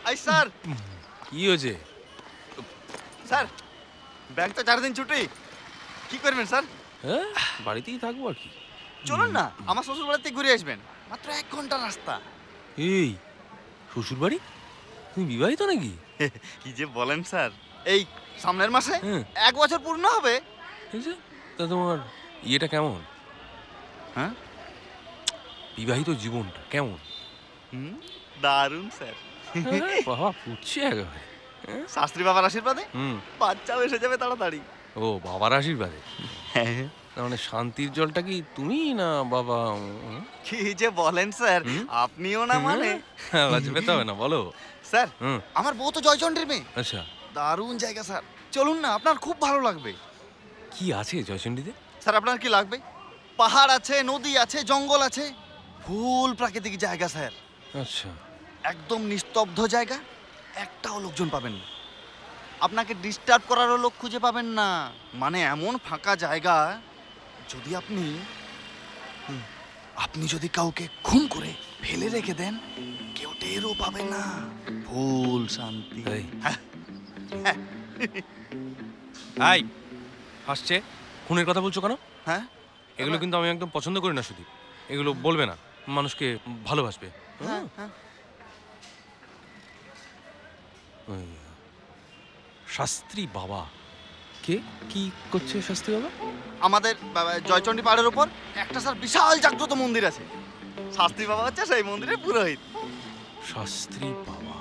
I sir কি হয়েছে? Sir bank তো 4 দিন ছুটি কি করবেন স্যার? হ্যাঁ, বাড়িতেই থাকবো আর কি। চলুন না আমার শ্বশুর বাড়িতে ঘুরে আসবেন, মাত্র 1 ঘন্টা রাস্তা। এই শ্বশুর বাড়ি? তুমি বিবাহিত নাকি? কি যে বলেন স্যার, এই সামনের মাসে হ্যাঁ। 1 বছর পূর্ণ হবে। এই যে, তা তোমার ইয়েটা কেমন? হ্যাঁ বিবাহিত জীবনটা কেমন? হুম, দারুণ স্যার। হ্যাঁ, বাবা ফুটছে একেবারে। হ্যাঁ? শাস্ত্রী বাবার আশীর্বাদে হুম। বাচ্চাও এসে যাবে তাড়াতাড়ি। ও বাবার আশীর্বাদে? হ্যাঁ তার মানে শান্তির জলটা কি তুমি না বাবা? কি যে বলেন স্যার, হুম? আপনিও না মানে। হ্যাঁ, লজ্জা পেতে হবে না, বলো। স্যার হুম। আমার বউ তো জয়চন্ডীর মেয়ে। আচ্ছা, দারুণ জায়গা স্যার, চলুন না আপনার খুব ভালো লাগবে। কি আছে জয়চণ্ডীতে? স্যার আপনার কি লাগবে? পাহাড় আছে, নদী আছে, জঙ্গল আছে, ফুল প্রাকৃতিক জায়গা স্যার। আচ্ছা। একদম নিস্তব্ধ জায়গা, একটাও লোকজন পাবেন না। আপনাকে ডিস্টার্ব করারও লোক খুঁজে পাবেন না। মানে এমন ফাঁকা জায়গা, যদি আপনি আপনি যদি কাউকে খুন করে ফেলে রেখে দেন, কেউ টেরও পাবে না। ফুল শান্তি। এই। হ্যাঁ, এই হাসছে, খুনের কথা বলছো কেন? হ্যাঁ এগুলো কিন্তু আমি একদম পছন্দ করি না সুদীপ। এগুলো বলবে না, মানুষকে ভালোবাসবে। হ্যাঁ হ্যাঁ ওই, শাস্ত্রী বাবা কে? কি করছে শাস্ত্রী বাবা? আমাদের জয়চণ্ডী পাহাড়ের উপর একটা স্যার বিশাল জাগ্রত মন্দির আছে। শাস্ত্রী বাবা হচ্ছে সেই মন্দিরের পুরোহিত। শাস্ত্রী বাবা।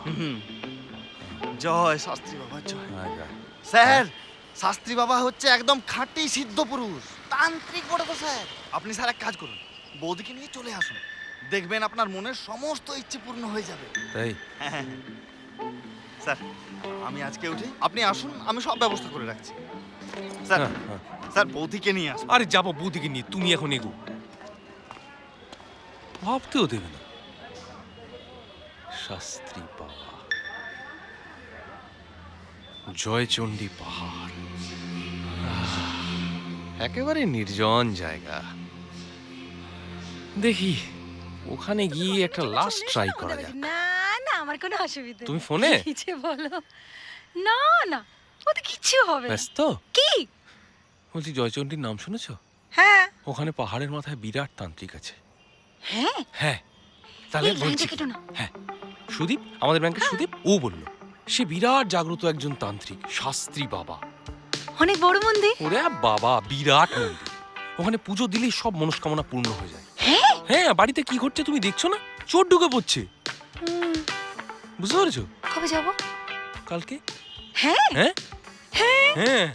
জয় শাস্ত্রী বাবা জয়। আচ্ছা। স্যার শাস্ত্রী বাবা হচ্ছে একদম খাঁটি সিদ্ধ পুরুষ, তান্ত্রিক বটে তো স্যার। আপনি স্যার এক কাজ করুন, বৌদিকে নিয়ে চলে আসুন, দেখবেন আপনার মনের সমস্ত ইচ্ছে পূর্ণ হয়ে যাবে। তাই? হ্যাঁ স্যার আমি আজকে উঠি, আপনি আসুন, আমি সব ব্যবস্থা করে রাখছি। স্যার হ্যাঁ, হ্যাঁ। স্যার বৌদিকে নিয়ে আসুন। আরে যাবো বৌদিকে নিয়ে, তুমি এখন এগো। ভাবতেও দেবে না। শাস্ত্রী বাবা, জয়চণ্ডী পাহাড়, একেবারে নির্জন জায়গা। দেখি ওখানে গিয়ে একটা লাস্ট ট্রাই করা যাক। না না আমার কোনো অসুবিধা তুমি নেই। ফোনে? কি যে বলো, না না ওতে কিচ্ছু হবে না। ব্যস্ত? কি? বলছি জয়চণ্ডীর নাম শুনেছো? হ্যাঁ ওখানে পাহাড়ের মাথায় বিরাট তান্ত্রিক আছে। হ্যাঁ হ্যাঁ, তাহলে এই লাইনটা বলছি কেটো না। হ্যাঁ, সুদীপ, আমাদের ব্যাংকের সুদীপ, ও বলল সে বিরাট জাগ্রত একজন তান্ত্রিক, শাস্ত্রী বাবা। অনেক বড় মন্দির। ওরে বাবা, বিরাট মন্দির। ওখানে পুজো দিলেই সব মনস্কামনা পূর্ণ হয়ে যায়। হ্যাঁ হ্যাঁ, বাড়িতে কি ঘটছে তুমি দেখছো না? চোর ঢুকে পড়ছে, হুম, বুঝতে পেরেছো? কবে যাব? কালকে। হ্যাঁ হ্যাঁ হ্যাঁ হ্যাঁ।